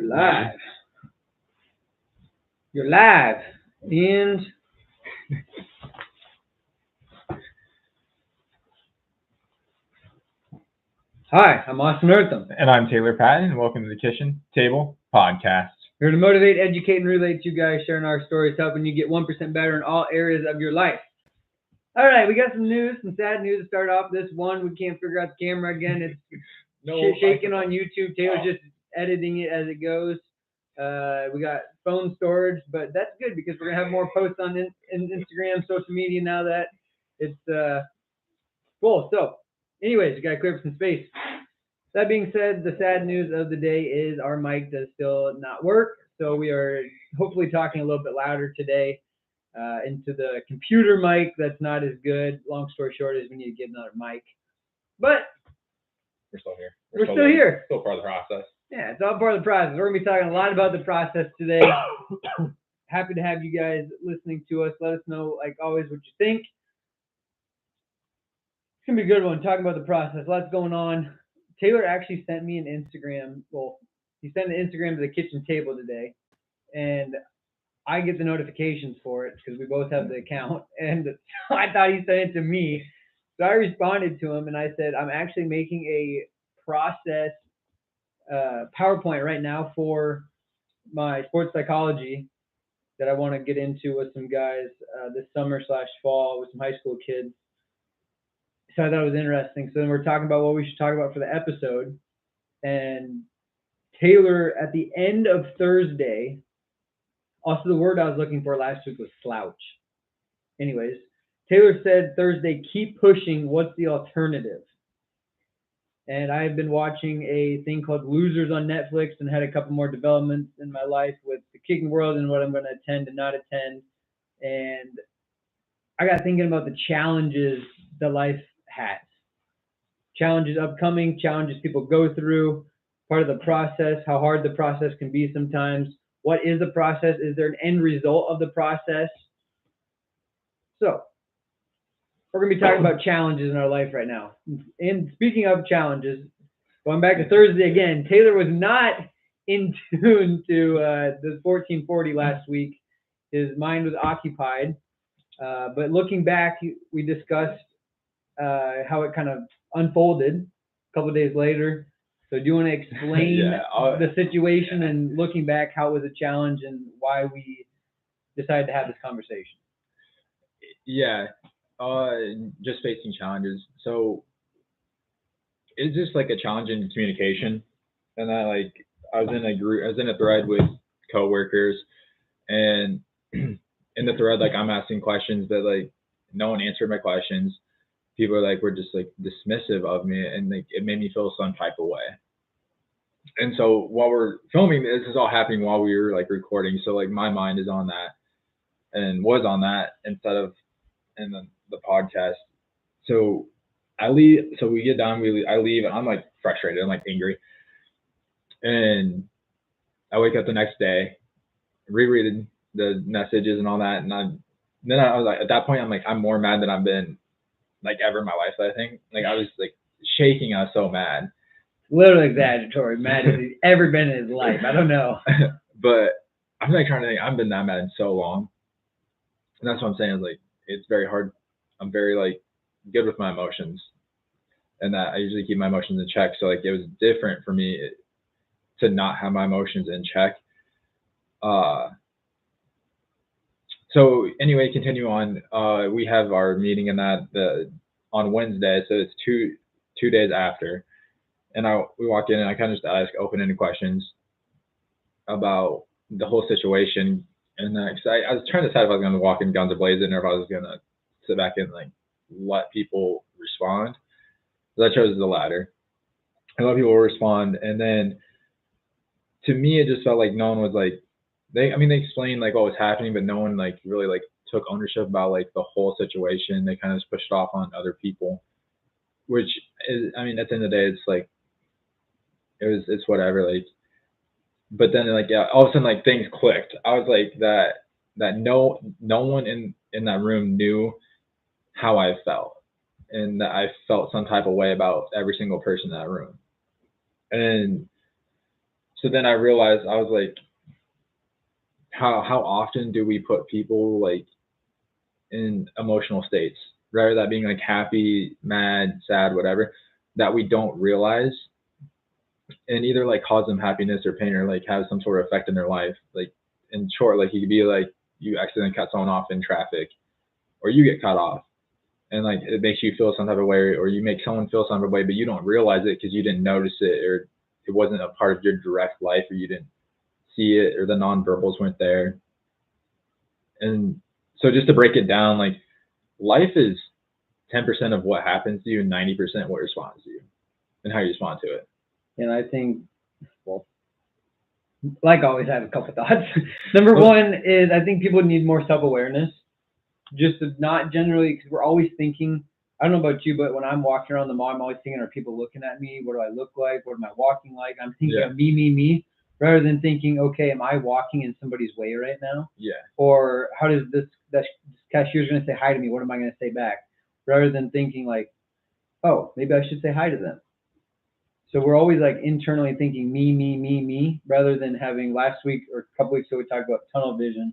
live. You're live. And hi, I'm Austin Eartham. And I'm Taylor Patton. Welcome to the Kitchen Table Podcast. We're here to motivate, educate, and relate to you guys, sharing our stories, helping you get 1% better in all areas of your life. All right, we got some news, some sad news to start off this one. We can't figure out the camera again. It's shaking on YouTube. Taylor's just editing it as it goes. We got phone storage, but that's good because we're going to have more posts on Instagram, social media now that it's full. So, anyways, we got to clear up some space. That being said, the sad news of the day is our mic does still not work. So we are hopefully talking a little bit louder today into the computer mic that's not as good. Long story short is we need to get another mic. But we're still here. We're still here. Still part of the process. Yeah, it's all part of the process. We're going to be talking a lot about the process today. Happy to have you guys listening to us. Let us know, like always, what you think. It's going to be a good one, talking about the process. Lots going on. Taylor actually sent me an Instagram. Well, he sent an Instagram to the kitchen table today, and I get the notifications for it because we both have the account. And I thought he sent it to me, so I responded to him and I said, "I'm actually making a process PowerPoint right now for my sports psychology that I want to get into with some guys this summer/fall with some high school kids." So I thought it was interesting. So then we're talking about what we should talk about for the episode. And Taylor, at the end of Thursday, also the word I was looking for last week was slouch. Anyways, Taylor said Thursday, keep pushing. What's the alternative? And I have been watching a thing called Losers on Netflix and had a couple more developments in my life with the kicking world and what I'm going to attend and not attend. And I got thinking about the challenges that life has. Challenges upcoming, challenges people go through, part of the process, how hard the process can be sometimes. What is the process? Is there an end result of the process? So, we're going to be talking about challenges in our life right now. And speaking of challenges, going back to Thursday again, Taylor was not in tune to the 1440 last week. His mind was occupied. But looking back, we discussed how it kind of unfolded a couple of days later. So do you want to explain the situation and looking back how it was a challenge and why we decided to have this conversation? Yeah, just facing challenges. So it's just like a challenge in communication. And I was in a thread with coworkers, and in the thread, like I'm asking questions, but like no one answered my questions. People were just like dismissive of me, and like it made me feel some type of way. And so while we're filming, this is all happening while we were like recording. So like my mind is on that and was on that instead of in the podcast. So I leave. So we get done. I leave, and I'm like frustrated. I'm like angry, and I wake up the next day, reread the messages and all that, and then I was like, at that point, I'm like, I'm more mad than I've been like ever in my life. I think like I was like shaking. I was so mad. Little exaggeratory, mad as he's ever been in his life. I don't know. But I'm like trying to think. I've been that mad in so long, and that's what I'm saying. Is like it's very hard. I'm very like good with my emotions, and that I usually keep my emotions in check. So like it was different for me to not have my emotions in check. So anyway, continue on. We have our meeting in on Wednesday, so it's two days after. And we walk in, and I kind of just ask open-ended questions about the whole situation. And cause I was trying to decide if I was going to walk in guns a-blazing or if I was going to sit back and like let people respond. So I chose the latter. I let people respond, and then to me, it just felt like no one was like they explained like what was happening, but no one like really like took ownership about like the whole situation. They kind of just pushed it off on other people, which is, at the end of the day, it's like it's whatever. Like, but then like all of a sudden like things clicked. I was like that no one in that room knew how I felt, and that I felt some type of way about every single person in that room. And so then I realized, I was like, how often do we put people like in emotional states, rather that being like happy, mad, sad, whatever, that we don't realize, and either like cause them happiness or pain, or like have some sort of effect in their life. Like in short, like you could be like, you accidentally cut someone off in traffic, or you get cut off, and like it makes you feel some type of way, or you make someone feel some type of way, but you don't realize it because you didn't notice it, or it wasn't a part of your direct life, or you didn't see it, or the nonverbals weren't there. And so just to break it down, like life is 10% of what happens to you and 90% what responds to you and how you respond to it. And I think, well, like always, I have a couple thoughts. Number one is I think people need more self-awareness. Just to not generally, because we're always thinking, I don't know about you, but when I'm walking around the mall, I'm always thinking, are people looking at me? What do I look like? What am I walking like? I'm thinking Yeah. of me, rather than thinking, okay, am I walking in somebody's way right now? Yeah. Or how does this cashier's going to say hi to me? What am I going to say back? Rather than thinking like, oh, maybe I should say hi to them. So we're always like internally thinking me, rather than having last week or a couple weeks ago, we talked about tunnel vision.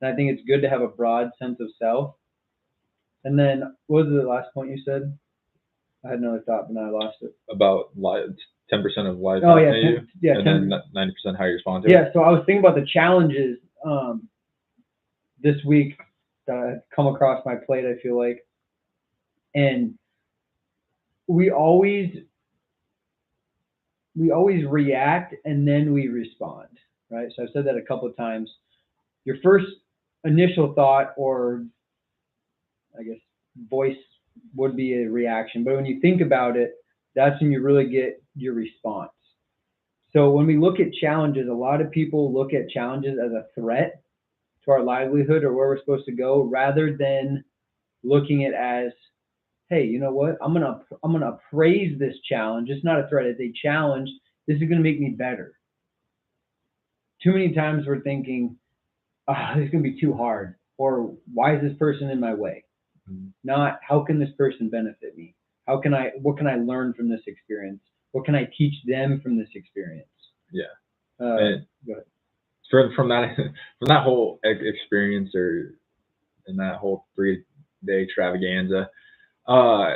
And I think it's good to have a broad sense of self. And then what was the last point you said? I had another thought, but now I lost it. About life, 10% of life. Oh yeah, you, yeah. and 10, then 90% how you respond to it. yeah. So I was thinking about the challenges this week that had come across my plate. I feel like, and we always react and then we respond, right? So I've said that a couple of times. Your first initial thought, or I guess voice, would be a reaction, but when you think about it, that's when you really get your response. So when we look at challenges, a lot of people look at challenges as a threat to our livelihood or where we're supposed to go, rather than looking at it as, hey, you know what? I'm gonna praise this challenge. It's not a threat; it's a challenge. This is gonna make me better. Too many times we're thinking, oh, this is gonna be too hard, or why is this person in my way? Not how can this person benefit me? What can I learn from this experience? What can I teach them from this experience? Yeah. Go ahead. From that whole experience, or in that whole 3-day extravaganza, I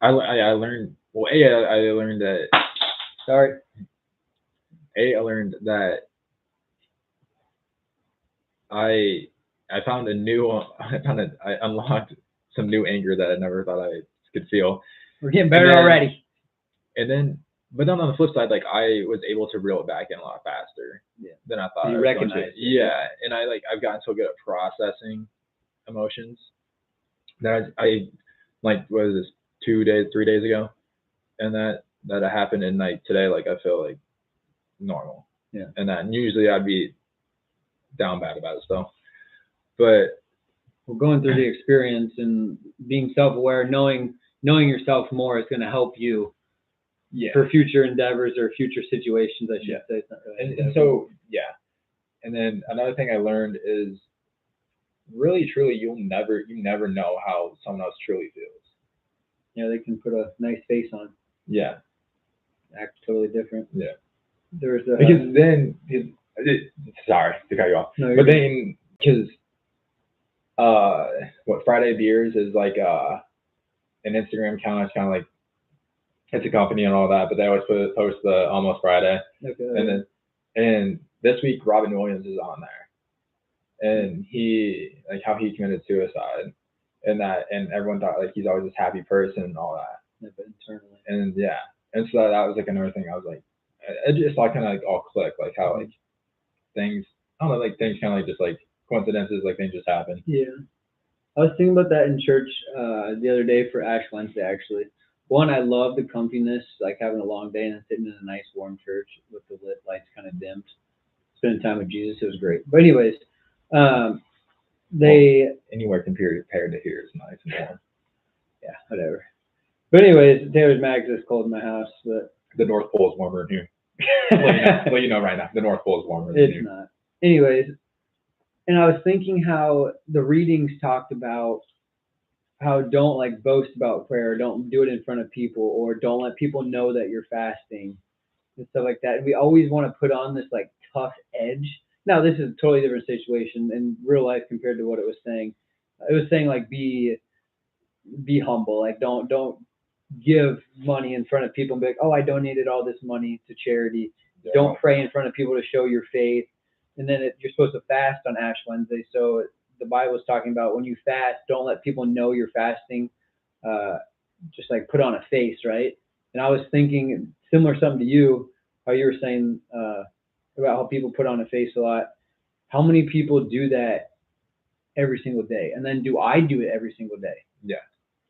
learned, well, I learned that. Sorry. I learned that I found I unlocked some new anger that I never thought I could feel. We're getting better already. But then on the flip side, like I was able to reel it back in a lot faster than I thought. You recognize it. Yeah, and I've gotten so good at processing emotions that I like, what was this, 3 days ago, and that happened, and like today, like I feel like normal. Yeah. And usually I'd be down bad about it still, but we're going through the experience and being self-aware, knowing yourself more is going to help you for future endeavors or future situations, I should say. It's not really and so, yeah. And then another thing I learned is, really, truly, you never know how someone else truly feels. Yeah, they can put a nice face on. Yeah. Act totally different. Yeah. There's a... Because then, sorry to cut you off, no, but then, because what Friday Beers is like an Instagram account. It's kind of like, it's a company and all that, but they always post the Almost Friday. Okay. And this week Robin Williams is on there, and he, like, how he committed suicide, and everyone thought like he's always this happy person and all that. Yeah, but internally. And so that was like another thing. I was like, it just like kind of like all click, like how like things, I don't know, like things kind of like just like coincidences, like things just happen. Yeah. I was thinking about that in church the other day for Ash Wednesday, actually. One, I love the comfiness, like having a long day and then sitting in a nice warm church with the lit lights kind of dimmed. Spending time with Jesus, it was great. But anyways, anywhere compared to here is nice and warm. Yeah, whatever. But anyways, Taylor's Max is cold in my house, but the North Pole is warmer than here. Well, you know right now, the North Pole is warmer than here. here. It's not. Anyways, and I was thinking how the readings talked about how don't like boast about prayer, don't do it in front of people, or don't let people know that you're fasting. and stuff like that. And we always want to put on this like tough edge. Now this is a totally different situation in real life compared to what it was saying. It was saying like be humble, like don't give money in front of people and be like, oh, I donated all this money to charity. Yeah. Don't pray in front of people to show your faith. And then you're supposed to fast on Ash Wednesday. So the Bible is talking about when you fast, don't let people know you're fasting. Just like put on a face, right? And I was thinking similar something to you, how you were saying about how people put on a face a lot. How many people do that every single day? And then do I do it every single day? Yeah.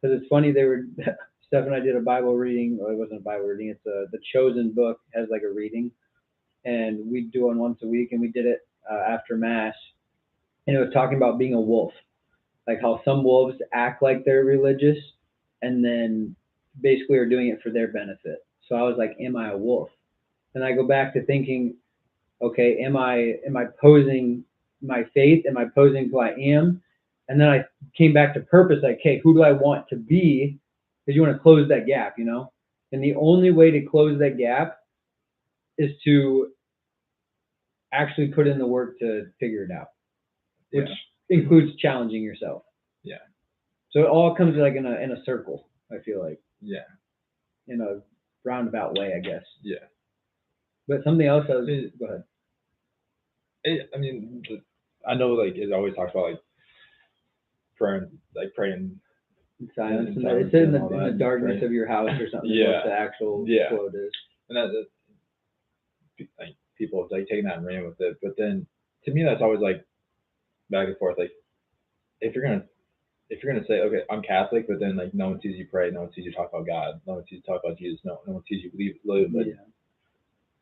Because it's funny, Steph and I did a Bible reading. Well, it wasn't a Bible reading. It's the Chosen book has like a reading, and we do one once a week, and we did it after Mass, and it was talking about being a wolf, like how some wolves act like they're religious, and then basically are doing it for their benefit. So I was like, am I a wolf? And I go back to thinking, okay, am I posing my faith? Am I posing who I am? And then I came back to purpose, like, hey, who do I want to be? Because you want to close that gap, you know? And the only way to close that gap is to actually put in the work to figure it out, which includes challenging yourself. Yeah. So it all comes like in a circle, I feel like. Yeah. In a roundabout way, I guess. Yeah. But something else go ahead. I mean, I know like it always talks about like praying In silence, in and silence it's in and all the that, darkness right? of your house or something. Yeah. What the actual Yeah. quote is. and that like people have like taken that and ran with it. But then to me, that's always like back and forth. Like if you're gonna say, okay, I'm Catholic, but then like no one sees you pray, no one sees you talk about God, no one sees you talk about Jesus, no one sees you live. But Yeah.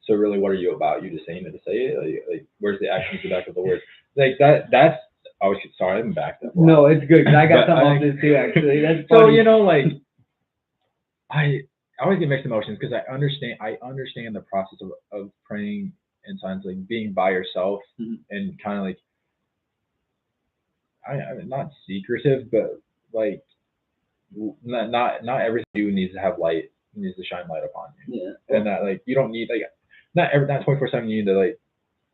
so really, what are you about? You just saying it to say it? Like where's the actions to back up the words? Like that's. Oh, sorry, I'm backed up. No, it's good because I got But something I- off this too. Actually, that's So funny. you know, like I always get mixed emotions because I understand the process of praying in silence, like being by yourself Mhm. and kind of like I mean, not secretive, but like not everything you needs to have light, needs to shine light upon you, Yeah. and that like you don't need like not 24/7 you need to like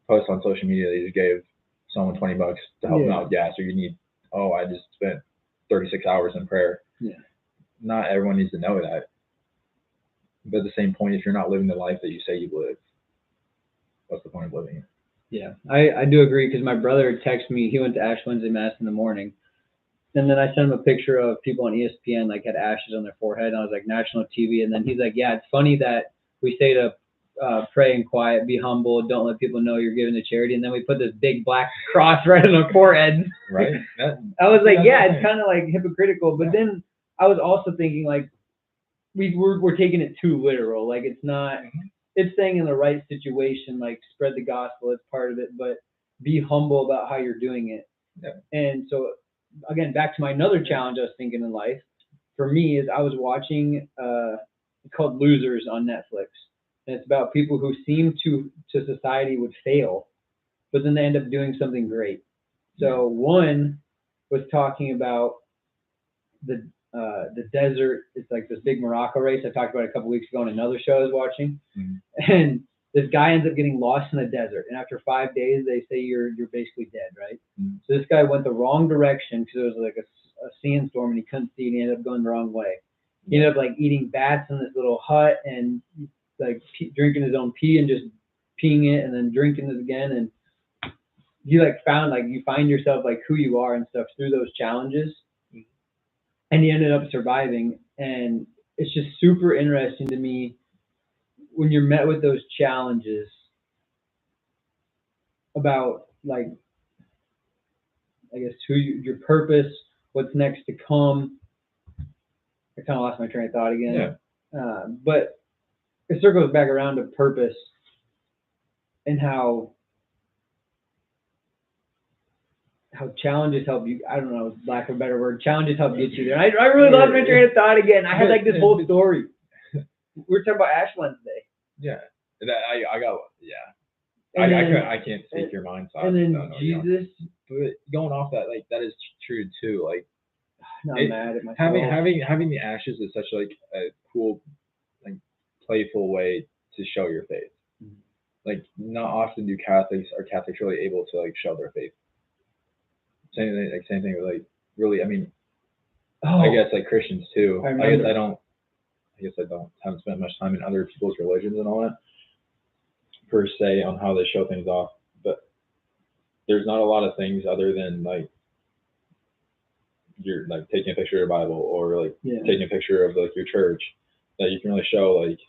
post on social media that you just gave someone $20 to help them Yeah. out with gas, or you need I just spent 36 hours in prayer. Yeah. Not everyone needs to know that. But at the same point, if you're not living the life that you say you live, what's the point of living it? Yeah, I do agree because my brother texted me. He went to Ash Wednesday Mass in the morning, and then I sent him a picture of people on ESPN like had ashes on their forehead, and I was like national TV, and then he's like, yeah, it's funny that we say to pray in quiet, be humble, don't let people know you're giving to charity, and then we put this big black cross right on our forehead. Right? I was like, That's yeah, the it's thing. kind of like hypocritical, but then I was also thinking like we're taking it too literal. Like it's not. Mhm. It's saying in the right situation, like spread the gospel, it's part of it, but be humble about how you're doing it. Yeah. And so, again, back to my another challenge I was thinking in life for me is I was watching it's called Losers on Netflix, and it's about people who seem to society would fail, but then they end up doing something great. So one was talking about the desert. It's like this big Morocco race I talked about a couple weeks ago on another show I was watching. Mhm. And this guy ends up getting lost in the desert, and after 5 days they say you're basically dead, right? Mhm. So this guy went the wrong direction because it was like a sandstorm and he couldn't see, and he ended up going the wrong way. He ended up like eating bats in this little hut and like drinking his own pee and just peeing it and then drinking it again, and you like found like you find yourself like who you are and stuff through those challenges. And he ended up surviving, and it's just super interesting to me when you're met with those challenges about like I guess your purpose, what's next to come. I kind of lost my train of thought again. Yeah. But it circles back around to purpose and how challenges help you. I don't know, lack of a better word. Challenges help get you there. I really lost my train of thought again. I had like this whole story. We were talking about Ash Wednesday. Yeah. I got yeah. And then, I can't speak your mind, so and I then don't know, you know. Jesus. But going off that, like that is true too. Like I'm mad at myself. having the ashes is such like a cool, like playful way to show your faith. Mhm. Like, not often are Catholics really able to like show their faith. Same thing with like really. I mean, I guess like Christians too. I I remember. guess I haven't spent much time in other people's religions and all that per se on how they show things off. But there's not a lot of things other than like you're like taking a picture of your Bible or like Yeah. taking a picture of like your church that you can really show like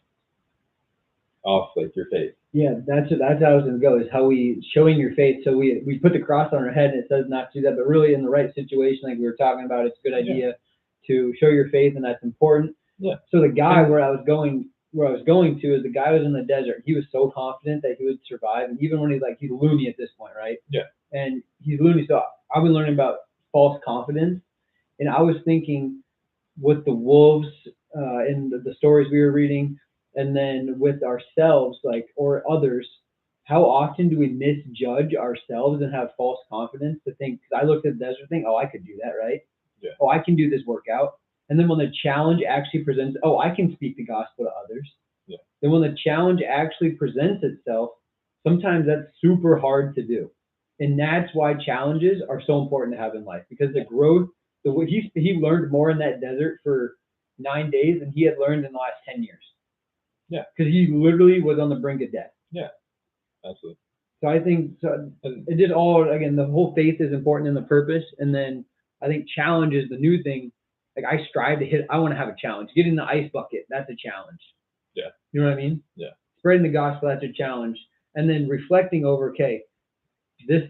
off like your faith. Yeah, that's how I was gonna go, is how we showing your faith. So we put the cross on our head and it says not to do that, but really in the right situation, like we were talking about, it's a good idea to show your faith, and that's important. Yeah. So the guy where I was going to is the guy was in the desert. He was so confident that he would survive, and even when he's loony at this point, right? Yeah. And he's loony. So I've been learning about false confidence, and I was thinking with the wolves in the stories we were reading, and then with ourselves, like, or others, how often do we misjudge ourselves and have false confidence to think, because I looked at the desert thing, oh, I could do that, right? Yeah. Oh, I can do this workout. And then when the challenge actually presents, oh, I can speak the gospel to others. Yeah. Then when the challenge actually presents itself, sometimes that's super hard to do. And that's why challenges are so important to have in life, because the growth, he learned more in that desert for 9 days than he had learned in the last 10 years. Yeah. Because he literally was on the brink of death. Yeah. Absolutely. So I think it just all, again, the whole faith is important in the purpose. And then I think challenge is the new thing. Like, I strive to I want to have a challenge. Get in the ice bucket, that's a challenge. Yeah. You know what I mean? Yeah. Spreading the gospel, that's a challenge. And then reflecting over, okay, this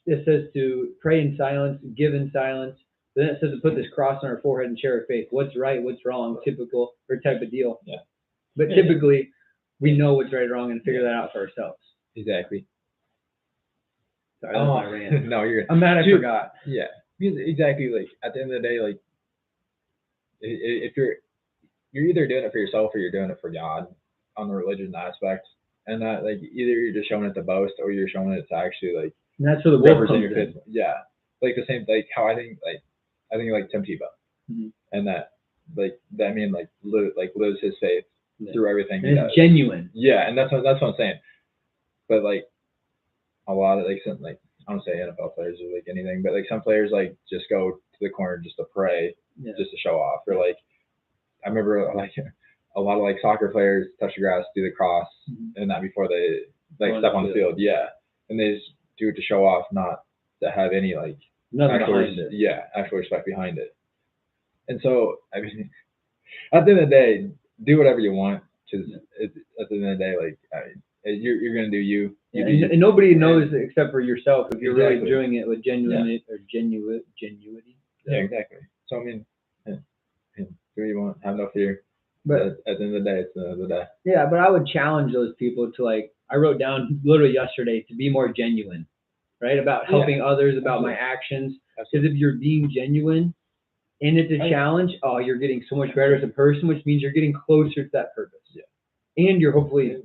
says to pray in silence, give in silence. Then it says to put this cross on our forehead and share our faith. What's right, what's wrong, typical or type of deal. Yeah. But typically, we know what's right or wrong and figure that out for ourselves. Exactly. Sorry, that's my rant. No, you're good. I'm mad I forgot. Yeah. Because exactly, like at the end of the day, like if you're either doing it for yourself or you're doing it for God on the religion aspect, and that like either you're just showing it to boast or you're showing it to actually like And that's where the wolf represent comes your in. faith. Yeah. Like the same, like how I think Tim Tebow, Mm-hmm. and that lives his faith through everything he And does. it's genuine. Yeah, and that's what I'm saying. But like a lot of some I don't say NFL players or like anything, but like some players like just go to the corner just to pray, just to show off. Or like I remember like a lot of like soccer players touch the grass, do the cross, and that before they like step on the field. Yeah, and they just do it to show off, not to have any like actual respect behind it. And so I mean, at the end of the day, do whatever you want. Because at the end of the day, like you're gonna do you. And nobody knows except for yourself if you're really doing it with genuinity or genuity. Yeah, exactly. So I mean, do what you want. Have no fear. But at the end of the day, it's the end of the day. Yeah, but I would challenge those people to, like, I wrote down literally yesterday, to be more genuine, right? About helping others, about my actions. Because if you're being genuine and it's a challenge, you're getting so much better as a person, which means you're getting closer to that purpose. Yeah. And you're hopefully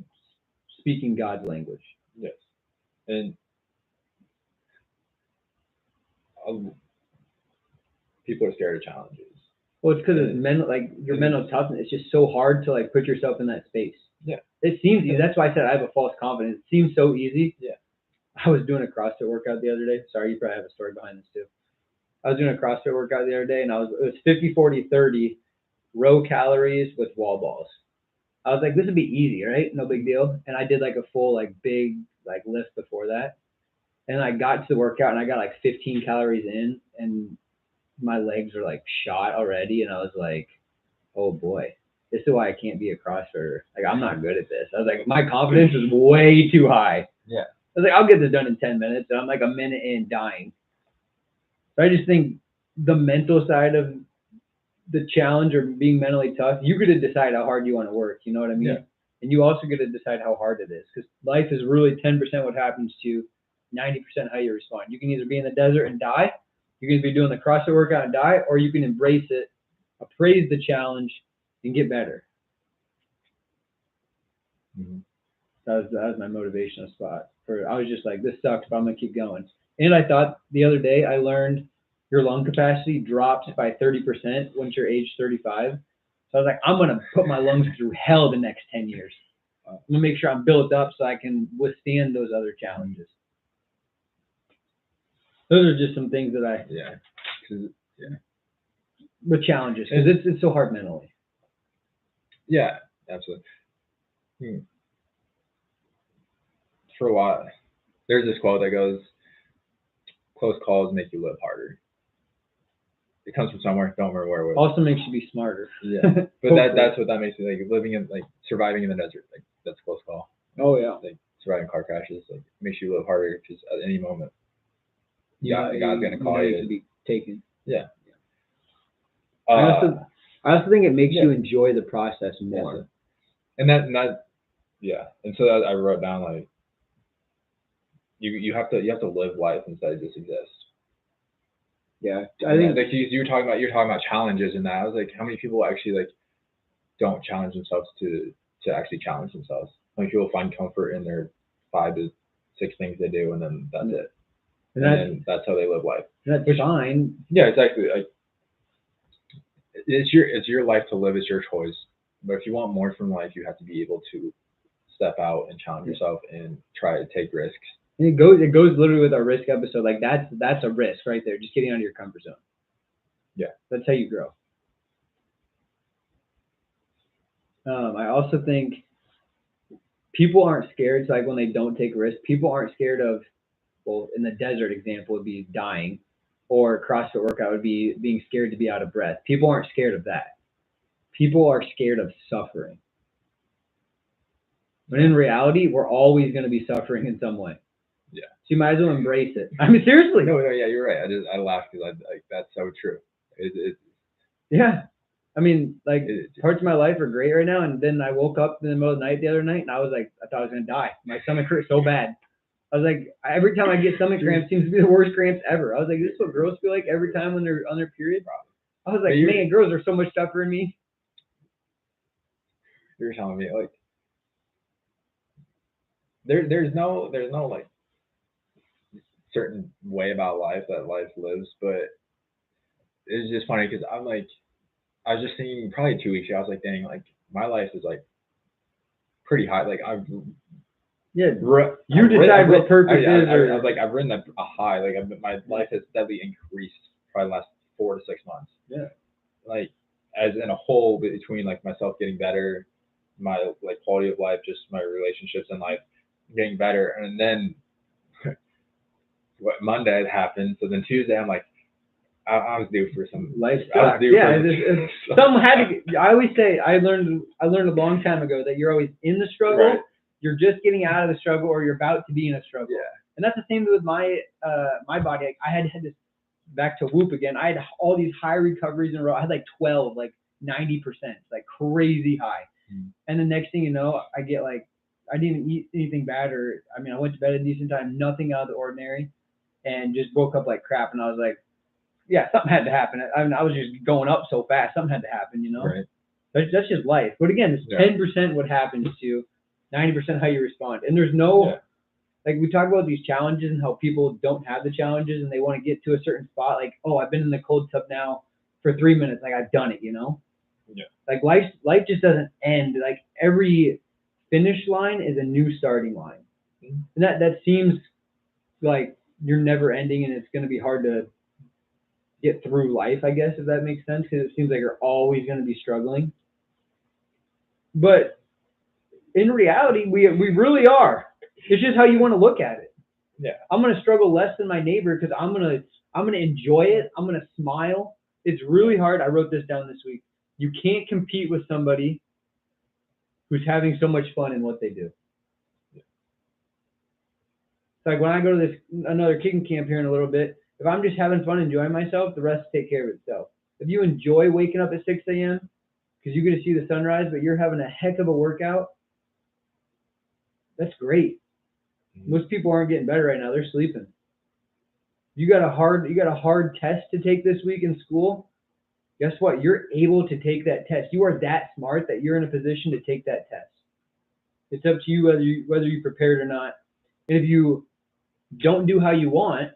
speaking God's language. Yes. And people are scared of challenges. Well, it's because your mental toughness. It's just so hard to like put yourself in that space. Yeah. It seems easy. That's why I said I have a false confidence. It seems so easy. Yeah. I was doing a CrossFit workout the other day. Sorry, you probably have a story behind this too. I was doing a CrossFit workout the other day, and it was 50, 40, 30 row calories with wall balls. I was like, this would be easy, right? No big deal. And I did like a full like big like lift before that. And I got to the workout and I got like 15 calories in, and my legs are like shot already. And I was like, oh boy, this is why I can't be a CrossFitter. Like, I'm not good at this. I was like, my confidence is way too high. Yeah. I was like, I'll get this done in 10 minutes. And I'm like a minute in dying. So I just think the mental side of the challenge or being mentally tough, you get to decide how hard you want to work. You know what I mean? Yeah. And you also get to decide how hard it is, because life is really 10% what happens to you, 90% how you respond. You can either be in the desert and die, you can be doing the CrossFit workout and die, or you can embrace it, appraise the challenge, and get better. Mm-hmm. That was my motivational spot. I was just like, this sucks, but I'm going to keep going. And I thought the other day I learned your lung capacity drops by 30% once you're age 35. So I was like, I'm going to put my lungs through hell the next 10 years. I'm gonna make sure I'm built up so I can withstand those other challenges. Those are just some things that I Yeah. 'Cause- with challenges because it's so hard mentally. Yeah, absolutely. For a while, there's this quote that goes, "Close calls make you live harder." It comes from somewhere. Don't remember where it was. Also makes you be smarter. Yeah, but that's what that makes me like. Living in like surviving in the desert, like that's a close call. Oh yeah. Like surviving car crashes, like makes you live harder because at any moment, Yeah, God's gonna call you. to be taken. Yeah. I also think it makes yeah. you enjoy the process more. And that yeah. And so I wrote down like you have to live life instead of just exist. Yeah, I think like you're talking about challenges and that. I was like, how many people actually like don't challenge themselves to actually challenge themselves? Like people find comfort in their 5 to 6 things they do, and then that's it. And then that's how they live life. That's fine. Yeah, exactly. Like it's your life to live. It's your choice. But if you want more from life, you have to be able to step out and challenge yourself and try to take risks. And it goes literally with our risk episode. Like that's a risk right there. Just getting out of your comfort zone. Yeah, that's how you grow. I also think people aren't scared. So like when they don't take risks, people aren't scared of. Well, in the desert example, would be dying, or CrossFit workout would be being scared to be out of breath. People aren't scared of that. People are scared of suffering. But in reality, we're always going to be suffering in some way. Yeah. So you might as well embrace it. I mean, seriously. No, yeah, you're right. I laugh because that's so true. Yeah. I mean, like parts of my life are great right now, and then I woke up in the middle of the night the other night, and I was like, I thought I was going to die. My stomach hurt so bad. I was like, every time I get stomach cramps, seems to be the worst cramps ever. I was like, this is what girls feel like every time when they're on their period. I was like, man, girls are so much tougher than me. You're telling me like there's no like certain way about life that life lives, but it's just funny because I was just thinking probably 2 weeks ago, I was like, dang, like my life is like pretty high. Like you decide what purpose is. I was like, I've written a high. Like my life has steadily increased probably the last 4 to 6 months. Yeah. Like as in a whole, between like myself getting better, my like quality of life, just my relationships in life getting better, and then what Monday had happened. So then Tuesday, I'm like, I was due for some life stuff. Yeah, some had to. I always say I learned a long time ago that you're always in the struggle. Right. You're just getting out of the struggle, or you're about to be in a struggle. Yeah. And that's the same with my my body. Like, I had this back to Whoop again. I had all these high recoveries in a row. I had like 12, like 90%, like crazy high. And the next thing you know, I get like, I didn't even eat anything bad, or I mean, I went to bed at a decent time, nothing out of the ordinary, and just woke up like crap. And I was like, yeah, something had to happen. I mean, I was just going up so fast. Something had to happen, you know? Right. That's just life. But again, it's 10% what happens to you, 90% how you respond. And there's no, like we talk about these challenges and how people don't have the challenges and they want to get to a certain spot. Like, oh, I've been in the cold tub now for 3 minutes. Like I've done it, you know? Yeah. Like life just doesn't end. Like every finish line is a new starting line. And that seems like you're never ending and it's going to be hard to get through life, I guess, if that makes sense, because it seems like you're always going to be struggling. But in reality, we really are. It's just how you want to look at it. Yeah. I'm going to struggle less than my neighbor because I'm going to enjoy it. I'm going to smile. It's really hard. I wrote this down this week. You can't compete with somebody who's having so much fun in what they do. Yeah. It's like when I go to another kicking camp here in a little bit, if I'm just having fun, enjoying myself, the rest take care of itself. If you enjoy waking up at 6 a.m. because you get to see the sunrise, but you're having a heck of a workout, that's great. Most people aren't getting better right now. They're sleeping. You got a hard test to take this week in school. Guess what? You're able to take that test. You are that smart that you're in a position to take that test. It's up to you whether you prepared or not. And if you don't do how you want,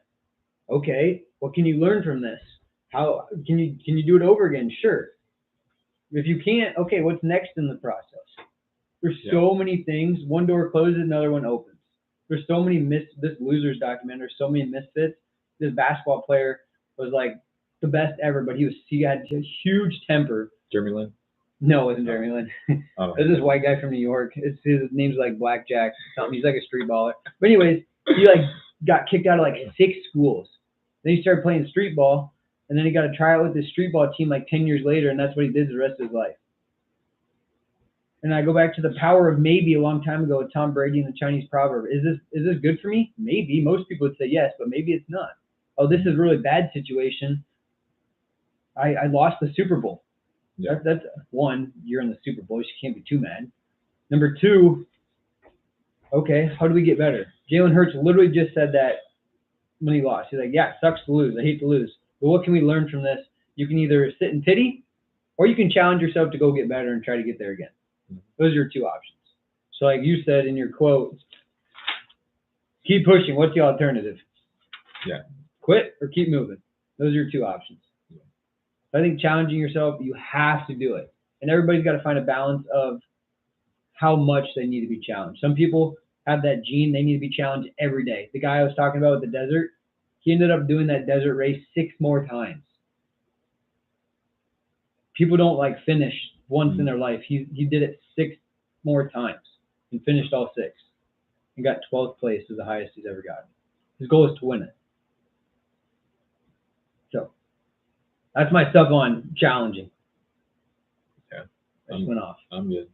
okay, what can you learn from this? How can you do it over again? Sure. If you can't, okay, what's next in the process? There's so many things. One door closes, another one opens. There's so many this Losers documentary, so many misfits. This basketball player was like the best ever, but he had a huge temper. Jeremy Lin? No, it wasn't Jeremy Lin. Oh. There's this white guy from New York. His name's like Blackjack something. He's like a street baller. But anyways, he like got kicked out of like 6 schools. Then he started playing street ball, and then he got a tryout with this street ball team like 10 years later, and that's what he did the rest of his life. And I go back to the power of maybe a long time ago with Tom Brady and the Chinese proverb. Is this good for me? Maybe. Most people would say yes, but maybe it's not. Oh, this is a really bad situation. I lost the Super Bowl. Yeah. That's one, you're in the Super Bowl. You can't be too mad. Number 2, okay, how do we get better? Jalen Hurts literally just said that when he lost. He's like, yeah, it sucks to lose. I hate to lose. But what can we learn from this? You can either sit and pity, or you can challenge yourself to go get better and try to get there again. Those are your 2 options. So like you said in your quote, keep pushing. What's the alternative? Yeah. Quit or keep moving. Those are your 2 options. I think challenging yourself, you have to do it. And everybody's got to find a balance of how much they need to be challenged. Some people have that gene, they need to be challenged every day. The guy I was talking about with the desert, he ended up doing that desert race 6 more times. People don't like finish once in their life. He did it 6 more times and finished all 6 and got 12th place is the highest he's ever gotten. His goal is to win it. So that's my stuff on challenging. Yeah. I just went off. I'm good.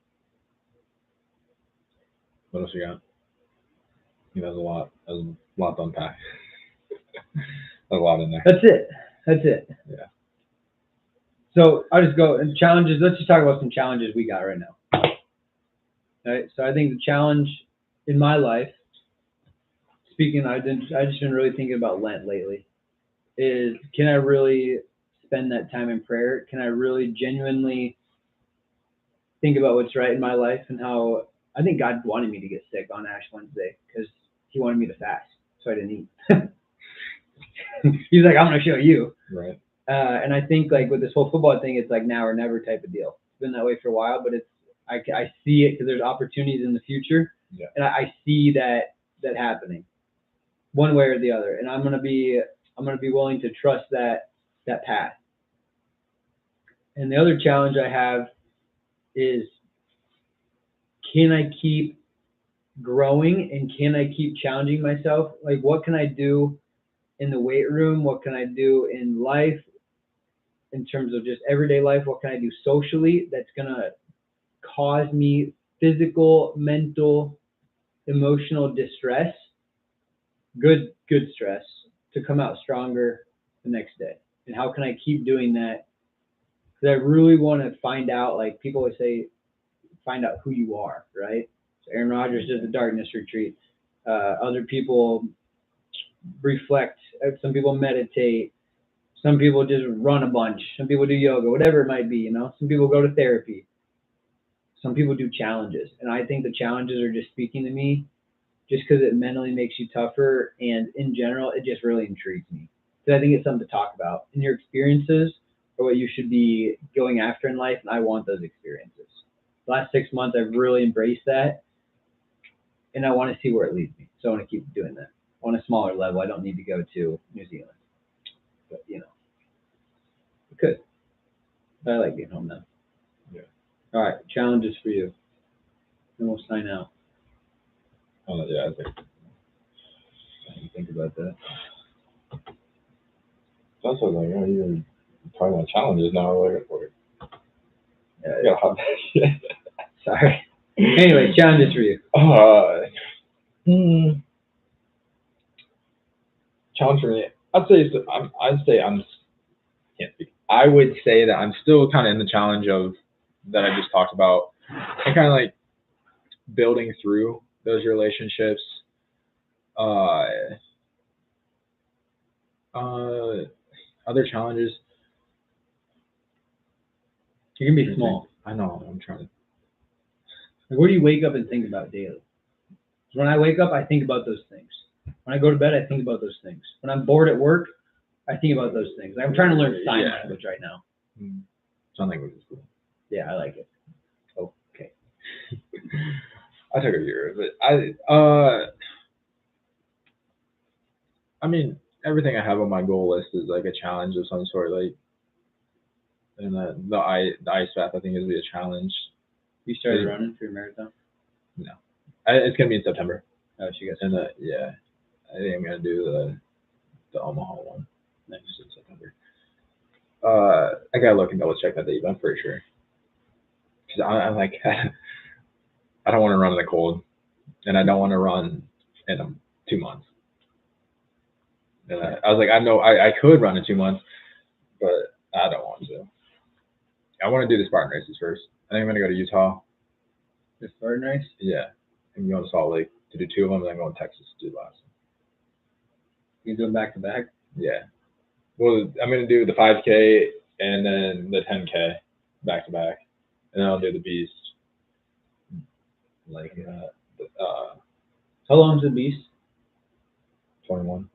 What else you got? That's a lot. That's a lot to unpack. There's a lot in there. That's it. Yeah. So I'll just go and challenges. Let's just talk about some challenges we got right now. All right. So I think the challenge in my life, speaking, I just been really thinking about Lent lately, is can I really spend that time in prayer? Can I really genuinely think about what's right in my life and how I think God wanted me to get sick on Ash Wednesday because he wanted me to fast, so I didn't eat. He's like, I'm going to show you. Right. And I think like with this whole football thing, it's like now or never type of deal. It's been that way for a while, but I see it because there's opportunities in the future. Yeah. And I see that happening one way or the other. And I'm going to be willing to trust that path. And the other challenge I have is, can I keep growing and can I keep challenging myself? Like, what can I do in the weight room? What can I do in life in terms of just everyday life? What can I do socially that's going to cause me physical, mental, emotional distress, good stress, to come out stronger the next day? And how can I keep doing that? Because I really want to find out, like people always say, find out who you are, right? So Aaron Rodgers does the darkness retreat. Other people reflect. Some people meditate. Some people just run a bunch. Some people do yoga, whatever it might be, you know. Some people go to therapy. Some people do challenges. And I think the challenges are just speaking to me just because it mentally makes you tougher. And in general, it just really intrigues me. Because I think it's something to talk about. And your experiences are what you should be going after in life. And I want those experiences. The last 6 months, I've really embraced that. And I want to see where it leads me. So I want to keep doing that. On a smaller level, I don't need to go to New Zealand. But, you know, I could. But I like being home now. Yeah. All right, challenges for you. And we'll sign out. Oh, yeah, I think. What do you think about that? That's what like, you're talking about challenges now. Like, Yeah, sorry. Anyway, challenges for you. Challenge for me. I would say that I'm still kind of in the challenge of that I just talked about, and kind of like building through those relationships. Other challenges. You can be small. I know. I'm trying to. Like, what do you wake up and think about daily? When I wake up, I think about those things. When I go to bed, I think about those things. When I'm bored at work, I think about those things. Like, I'm trying to learn sign language right now. Sign language is cool. Yeah, I like it. Okay. I took a year, but I mean, everything I have on my goal list is like a challenge of some sort. Like, and the ice bath I think is gonna be a challenge. You started running for your marathon? No, it's gonna be in September. Oh, she got. And yeah, I think I'm gonna do the Omaha one next in September. I gotta look and double check that date, but I'm pretty sure. Cause I'm like, I don't want to run in the cold, and I don't want to run in 2 months. And I was like, I know I could run in 2 months, but I don't want to. I want to do the Spartan races first. I think I'm gonna go to Utah. The Spartan race? Yeah, I'm going to Salt Lake to do 2 of them, and then go to Texas to do the last one. You do them back to back? Yeah. Well, I'm gonna do the 5K and then the 10K back to back, and then I'll do the Beast. Like How long's the Beast? 21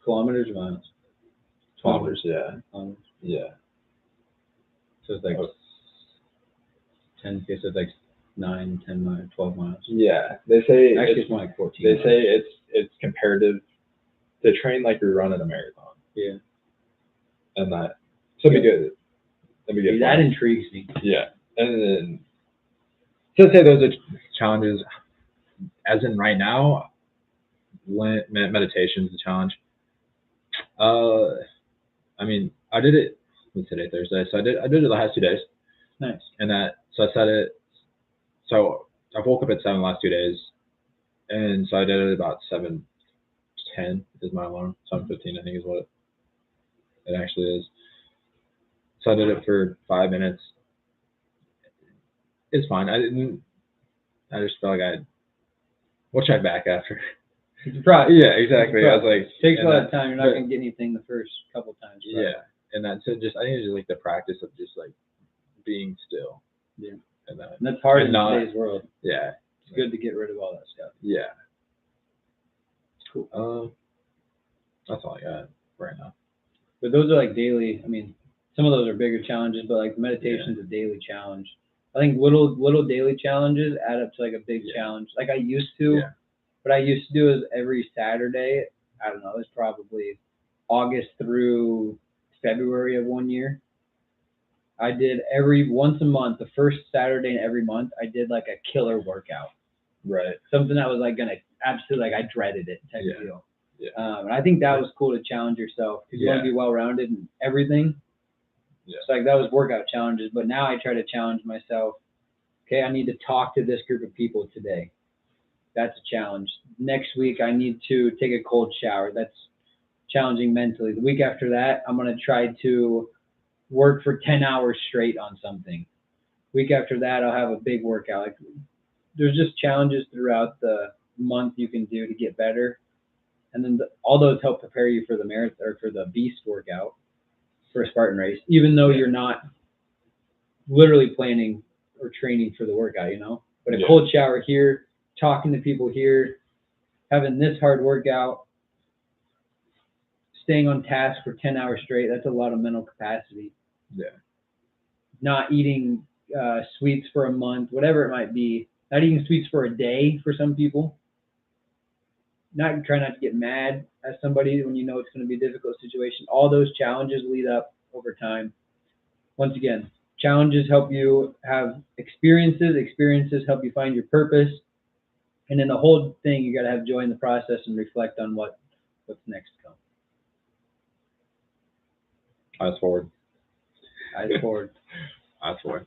kilometers or miles? kilometers. Yeah. Kilometers. Yeah. So it's like 10, so it's like 9, 10 miles, 12 miles. Yeah. They say Actually, it's more like 14. They say it's comparative to train like you're running a marathon. Yeah. And that should be good. That'd be good. That intrigues me. Yeah. And then so say those are challenges. As in right now, meditation is a challenge. I mean, I did it. What's today? Thursday. So I did it the last 2 days. Nice. And so I set it. So I woke up at 7 the last 2 days, and so I did it about 7:10 is my alarm. 7:15 I think is what it actually is. So I did it for 5 minutes. It's fine. I just felt like we'll check back after. Yeah, exactly. I was like, takes a lot of time. You're not gonna get anything the first couple times. Probably. Yeah, and that's it. I think it's just like the practice of just like being still. Yeah. And that's hard in today's world. Yeah. It's good to get rid of all that stuff. Yeah. Cool. That's all I got right now. But those are like daily. I mean, some of those are bigger challenges, but like meditation's a daily challenge. I think little daily challenges add up to like a big challenge. Like I used to, what I used to do is every Saturday, I don't know, it was probably August through February of one year. I did once a month, the first Saturday in every month, I did like a killer workout. Right. Something that was like gonna absolutely, like I dreaded it type of deal. Yeah. And I think that was cool to challenge yourself because you want to be well-rounded in everything. Yeah. So like that was workout challenges, but now I try to challenge myself. Okay, I need to talk to this group of people today. That's a challenge. Next week, I need to take a cold shower. That's challenging mentally. The week after that, I'm going to try to work for 10 hours straight on something. Week after that, I'll have a big workout. Like, there's just challenges throughout the month you can do to get better. And then all those help prepare you for the marathon or for the Beast workout, for a Spartan race, even though you're not literally planning or training for the workout, you know. But a cold shower here, talking to people here, having this hard workout, staying on task for 10 hours straight, that's a lot of mental capacity. Yeah. Not eating sweets for a month, whatever it might be. Not eating sweets for a day for some people. Try not to get mad at somebody when you know it's going to be a difficult situation. All those challenges lead up over time. Once again, challenges help you have experiences. Experiences help you find your purpose. And in the whole thing, you got to have joy in the process and reflect on what's next to come. Eyes forward. Eyes forward. Eyes forward.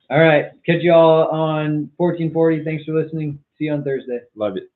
All right. Catch you all on 1440. Thanks for listening. See you on Thursday. Love it.